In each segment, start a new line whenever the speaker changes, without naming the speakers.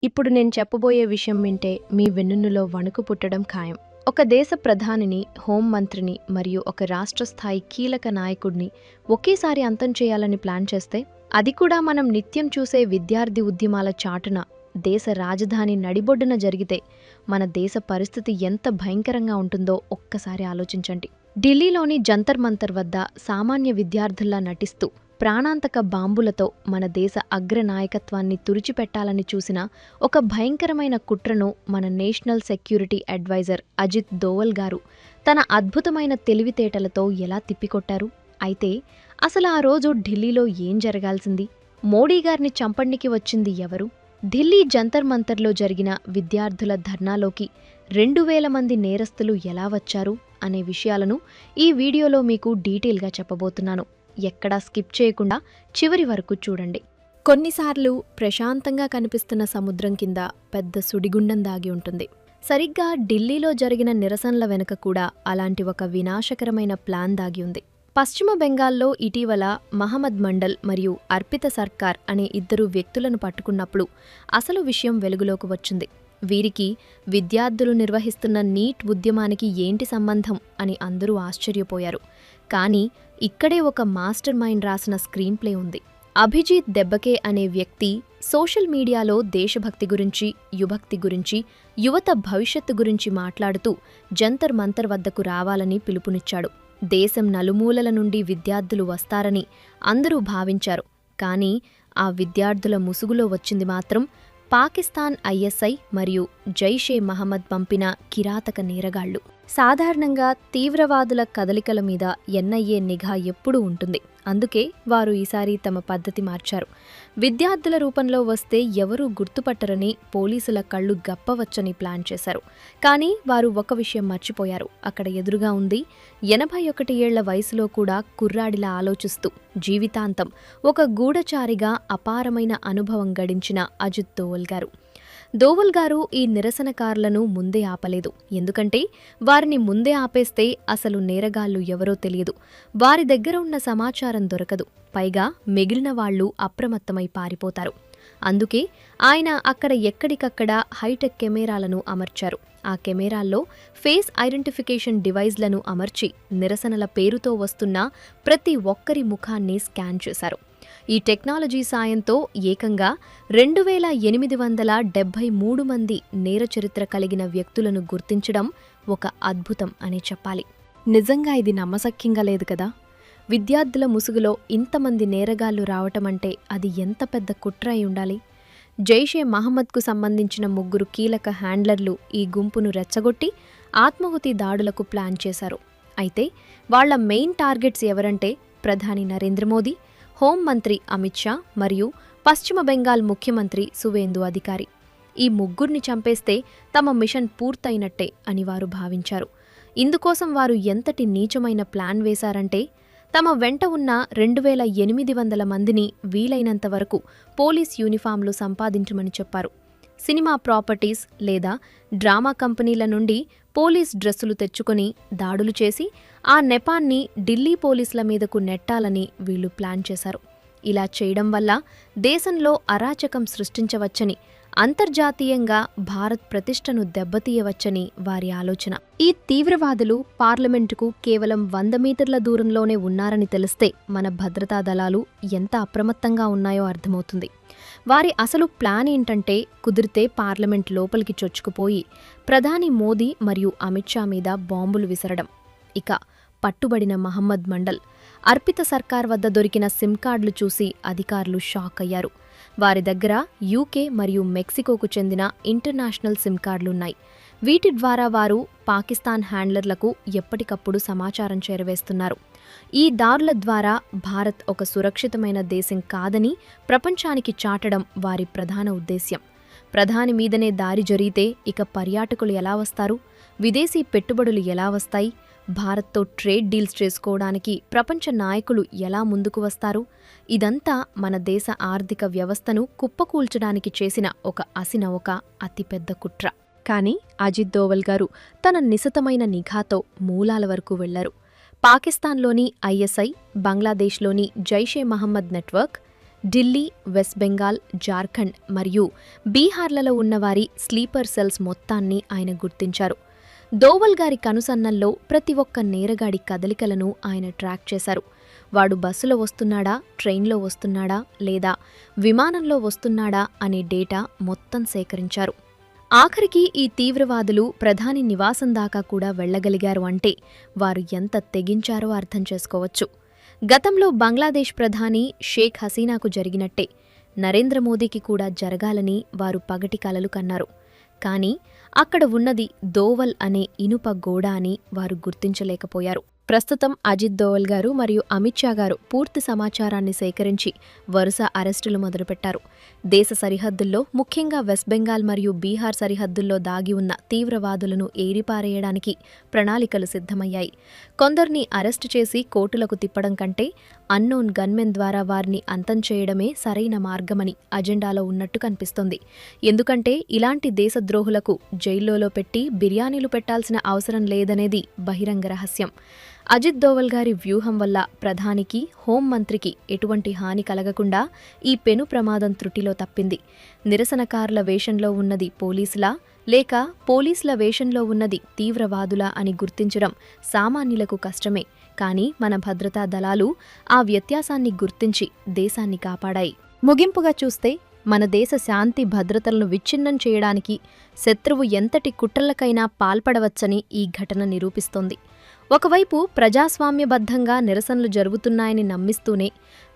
ఇప్పుడు నేను చెప్పబోయే విషయం వింటే మీ వెన్నులో వణుకు పుట్టడం ఖాయం. ఒక దేశ ప్రధానిని, హోంమంత్రిని మరియు ఒక రాష్ట్ర స్థాయి కీలక నాయకుడిని ఒకేసారి అంతం చేయాలని ప్లాన్ చేస్తే, అది కూడా మనం నిత్యం చూసే విద్యార్థి ఉద్యమాల చాటున దేశ రాజధాని నడిబొడ్డున జరిగితే మన దేశ పరిస్థితి ఎంత భయంకరంగా ఉంటుందో ఒక్కసారి ఆలోచించండి. ఢిల్లీలోని జంతర్ మంతర్ వద్ద సామాన్య విద్యార్థుల్లా నటిస్తూ ప్రాణాంతక బాంబులతో మన దేశ అగ్రనాయకత్వాన్ని తుడిచిపెట్టాలని చూసిన ఒక భయంకరమైన కుట్రను మన national security advisor Ajit Doval గారు తన అద్భుతమైన తెలివితేటలతో ఎలా తిప్పికొట్టారు. అయితే అసలు ఆ రోజు ఢిల్లీలో ఏం జరగాల్సింది? మోడీ గారిని చంపడానికి వచ్చింది ఎవరు? ఢిల్లీ జంతర్ మంతర్లో జరిగిన విద్యార్థుల ధర్నాలోకి 2000 మంది నేరస్తులు ఎలా వచ్చారు అనే విషయాలను ఈ వీడియోలో మీకు డీటెయిల్గా చెప్పబోతున్నాను. ఎక్కడా స్కిప్ చేయకుండా చివరి వరకు చూడండి. కొన్నిసార్లు ప్రశాంతంగా కనిపిస్తున్న సముద్రం కింద పెద్ద సుడిగుండం దాగి ఉంటుంది. సరిగ్గా ఢిల్లీలో జరిగిన నిరసనల వెనుక కూడా అలాంటి ఒక వినాశకరమైన ప్లాన్ దాగి ఉంది. పశ్చిమ బెంగాల్లో ఇటీవల మహమ్మద్ మండల్ మరియు అర్పిత సర్కార్ అనే ఇద్దరు వ్యక్తులను పట్టుకున్నప్పుడు అసలు విషయం వెలుగులోకి వచ్చింది. వీరికి విద్యార్థులు నిర్వహిస్తున్న నీట్ ఉద్యమానికి ఏంటి సంబంధం అని అందరూ ఆశ్చర్యపోయారు. కానీ ఇక్కడే ఒక మాస్టర్ మైండ్ రాసిన స్క్రీన్ ప్లే ఉంది. అభిజిత్ దెబ్బకే అనే వ్యక్తి సోషల్ మీడియాలో దేశభక్తి గురించి, యుభక్తి గురించి, యువత భవిష్యత్తు గురించి మాట్లాడుతూ జంతర్ మంతర్ వద్దకు రావాలని పిలుపునిచ్చాడు. దేశం నలుమూలల నుండి విద్యార్థులు వస్తారని అందరూ భావించారు. కానీ ఆ విద్యార్థుల ముసుగులో వచ్చింది మాత్రం పాకిస్తాన్ ఐఎస్ఐ మరియు జైషే మహమ్మద్ పంపిన కిరాతక నేరగాళ్లు. సాధారణంగా తీవ్రవాదుల కదలికల మీద ఎన్ఐఏ నిఘా ఎప్పుడూ ఉంటుంది. అందుకే వారు ఈసారి తమ పద్ధతి మార్చారు. విద్యార్థుల రూపంలో వస్తే ఎవరూ గుర్తుపట్టరని పోలీసుల కళ్ళు గప్పవచ్చని ప్లాన్ చేశారు. కానీ వారు ఒక విషయం మర్చిపోయారు. అక్కడ ఎదురుగా ఉంది 81 ఏళ్ల వయసులో కూడా కుర్రాడిలా ఆలోచిస్తూ జీవితాంతం ఒక గూఢచారిగా అపారమైన అనుభవం గడించిన అజిత్ దోవల్ గారు. దోవల్ గారు ఈ నిరసనకారులను ముందే ఆపలేదు. ఎందుకంటే వారిని ముందే ఆపేస్తే అసలు నేరగాళ్లు ఎవరో తెలియదు, వారి దగ్గర ఉన్న సమాచారం దొరకదు. పైగా మిగిలిన వాళ్లు అప్రమత్తమై పారిపోతారు. అందుకే ఆయన అక్కడ ఎక్కడికక్కడ హైటెక్ కెమెరాలను అమర్చారు. ఆ కెమెరాల్లో ఫేస్ ఐడెంటిఫికేషన్ డివైజ్లను అమర్చి నిరసనల పేరుతో వస్తున్న ప్రతి ఒక్కరి ముఖాన్ని స్కాన్ చేశారు. ఈ టెక్నాలజీ సాయంతో ఏకంగా 2873 మంది నేర చరిత్ర కలిగిన వ్యక్తులను గుర్తించడం ఒక అద్భుతం అని చెప్పాలి. నిజంగా ఇది నమ్మశక్యంగా లేదు కదా? విద్యార్థుల ముసుగులో ఇంతమంది నేరగాళ్లు రావటమంటే అది ఎంత పెద్ద కుట్ర అయి ఉండాలి. జైషే మహమ్మద్కు సంబంధించిన 3 కీలక హ్యాండ్లర్లు ఈ గుంపును రెచ్చగొట్టి ఆత్మాహుతి దాడులకు ప్లాన్ చేశారు. అయితే వాళ్ల మెయిన్ టార్గెట్స్ ఎవరంటే ప్రధాని నరేంద్ర మోదీ, హోంమంత్రి అమిత్ షా మరియు పశ్చిమ బెంగాల్ ముఖ్యమంత్రి సువేందు అధికారి. ఈ 3 చంపేస్తే తమ మిషన్ పూర్తయినట్టే అని వారు భావించారు. ఇందుకోసం వారు ఎంతటి నీచమైన ప్లాన్ వేశారంటే తమ వెంట ఉన్న 2800 మందిని వీలైనంత వరకు పోలీస్ యూనిఫామ్లు సంపాదించమని చెప్పారు. సినిమా ప్రాపర్టీస్ లేదా డ్రామా కంపెనీల నుండి పోలీస్ డ్రెస్సులు తెచ్చుకొని దాడులు చేసి ఆ నెపాన్ని ఢిల్లీ పోలీసుల మీదకు నెట్టాలని వీళ్లు ప్లాన్ చేశారు. ఇలా చేయడం వల్ల దేశంలో అరాచకం సృష్టించవచ్చని, అంతర్జాతీయంగా భారత్ ప్రతిష్టను దెబ్బతీయవచ్చని వారి ఆలోచన. ఈ తీవ్రవాదులు పార్లమెంటుకు కేవలం 100 మీటర్ల దూరంలోనే ఉన్నారని తెలిస్తే మన భద్రతా దళాలు ఎంత అప్రమత్తంగా ఉన్నాయో అర్థమవుతుంది. వారి అసలు ప్లాన్ ఏంటంటే కుదిరితే పార్లమెంట్ లోపలికి చొచ్చుకుపోయి ప్రధాని మోదీ మరియు అమిత్ షా మీద బాంబులు విసరడం. ఇక పట్టుబడిన మహమ్మద్ మండల్, అర్పిత సర్కార్ వద్ద దొరికిన సిమ్ కార్డులు చూసి అధికారులు షాక్ అయ్యారు. వారి దగ్గర యూకే మరియు మెక్సికోకు చెందిన ఇంటర్నేషనల్ సిమ్ కార్డులున్నాయి. వీటి ద్వారా వారు పాకిస్తాన్ హ్యాండ్లర్లకు ఎప్పటికప్పుడు సమాచారం చేరవేస్తున్నారు. ఈ దారుల ద్వారా భారత్ ఒక సురక్షితమైన దేశం కాదని ప్రపంచానికి చాటడం వారి ప్రధాన ఉద్దేశ్యం. ప్రధాని మీదనే దారి జరిగితే ఇక పర్యాటకులు ఎలా వస్తారు? విదేశీ పెట్టుబడులు ఎలా వస్తాయి? భారత్తో ట్రేడ్ డీల్స్ చేసుకోవడానికి ప్రపంచ నాయకులు ఎలా ముందుకు వస్తారు? ఇదంతా మన దేశ ఆర్థిక వ్యవస్థను కుప్పకూల్చడానికి చేసిన ఒక అతిపెద్ద కుట్ర. కానీ అజిత్ దోవల్ గారు తన నిశితమైన నిఘాతో మూలాల వరకు వెళ్లారు. పాకిస్తాన్లోని ఐఎస్ఐ, బంగ్లాదేశ్లోని జైషే మహమ్మద్ నెట్వర్క్, ఢిల్లీ, వెస్ట్ బెంగాల్, జార్ఖండ్ మరియు బీహార్లలో ఉన్నవారి స్లీపర్ సెల్స్ మొత్తాన్ని ఆయన గుర్తించారు. దోవల్ గారి కనుసన్నల్లో ప్రతి ఒక్క నేరగాడి కదలికలను ఆయన ట్రాక్ చేశారు. వాడు బస్సులో వస్తున్నాడా, ట్రైన్లో వస్తున్నాడా లేదా విమానంలో వస్తున్నాడా అనే డేటా మొత్తం సేకరించారు. ఆఖరికి ఈ తీవ్రవాదులు ప్రధాని నివాసం దాకా కూడా వెళ్లగలిగారు అంటే వారు ఎంత తెగించారో అర్థం చేసుకోవచ్చు. గతంలో బంగ్లాదేశ్ ప్రధాని షేక్ హసీనాకు జరిగినట్టే నరేంద్ర మోదీకి కూడా జరగాలని వారు పగటి కలలు కన్నారు. కానీ అక్కడ ఉన్నది దోవల్ అనే ఇనుప గోడ అని వారు గుర్తించలేకపోయారు. ప్రస్తుతం అజిత్ దోవల్ గారు మరియు అమిత్ షా గారు పూర్తి సమాచారాన్ని సేకరించి వరుస అరెస్టులు మొదలుపెట్టారు. దేశ సరిహద్దుల్లో, ముఖ్యంగా వెస్ట్ బెంగాల్ మరియు బీహార్ సరిహద్దుల్లో దాగి ఉన్న తీవ్రవాదులను ఏరిపారేయడానికి ప్రణాళికలు సిద్ధమయ్యాయి. కొందరిని అరెస్టు చేసి కోర్టులకు తిప్పడం కంటే అన్నోన్ గన్మెన్ ద్వారా వారిని అంతం చేయడమే సరైన మార్గమని అజెండాలో ఉన్నట్టు కనిపిస్తోంది. ఎందుకంటే ఇలాంటి దేశద్రోహులకు జైల్లోలో పెట్టి బిర్యానీలు పెట్టాల్సిన అవసరం లేదనేది బహిరంగ రహస్యం. అజిత్ దోవల్ గారి వ్యూహం వల్ల ప్రధానికి, హోంమంత్రికి ఎటువంటి హాని కలగకుండా ఈ పెను ప్రమాదం త్రుటిలో తప్పింది. నిరసనకారుల వేషంలో ఉన్నది పోలీసులా లేక పోలీసుల వేషంలో ఉన్నది తీవ్రవాదులా అని గుర్తించడం సామాన్యులకు కష్టమే. కానీ మన భద్రతా దళాలు ఆ వ్యత్యాసాన్ని గుర్తించి దేశాన్ని కాపాడాయి. ముగింపుగా చూస్తే మన దేశ శాంతి భద్రతలను విచ్ఛిన్నం చేయడానికి శత్రువు ఎంతటి కుట్రలకైనా పాల్పడవచ్చని ఈ ఘటన నిరూపిస్తోంది. ఒకవైపు ప్రజాస్వామ్యబద్ధంగా నిరసనలు జరుగుతున్నాయని నమ్మిస్తూనే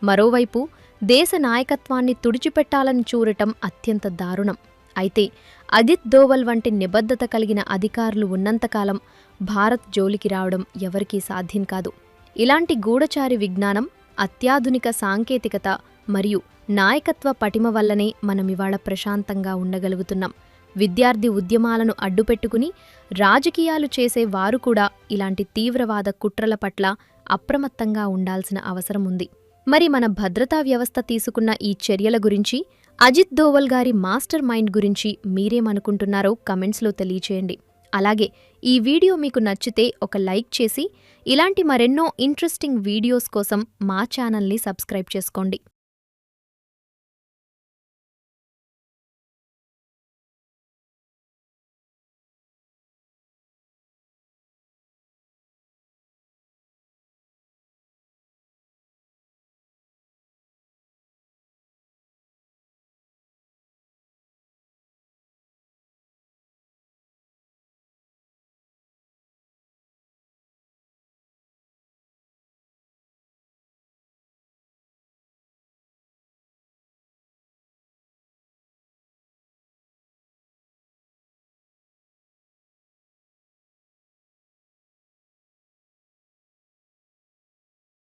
మరోవైపు దేశ నాయకత్వాన్ని తుడిచిపెట్టాలని చూడటం అత్యంత దారుణం. అయితే అజిత్ దోవల్ వంటి నిబద్ధత కలిగిన అధికారులు ఉన్నంతకాలం భారత్ జోలికి రావడం ఎవరికీ సాధ్యం కాదు. ఇలాంటి గూఢచారి విజ్ఞానం, అత్యాధునిక సాంకేతికత మరియు నాయకత్వ పటిమ వల్లనే మనమివాళ ప్రశాంతంగా ఉండగలుగుతున్నాం. విద్యార్థి ఉద్యమాలను అడ్డుపెట్టుకుని రాజకీయాలు చేసే వారు కూడా ఇలాంటి తీవ్రవాద కుట్రల పట్ల అప్రమత్తంగా ఉండాల్సిన అవసరం ఉంది. మరి మన భద్రతా వ్యవస్థ తీసుకున్న ఈ చర్యల గురించి, అజిత్ దోవల్ గారి మాస్టర్ మైండ్ గురించి మీరేమనుకుంటున్నారో కమెంట్స్లో తెలియచేయండి. అలాగే ఈ వీడియో మీకు నచ్చితే ఒక లైక్ చేసి ఇలాంటి మరెన్నో ఇంట్రెస్టింగ్ వీడియోస్ కోసం మా ఛానల్ని సబ్స్క్రైబ్ చేసుకోండి.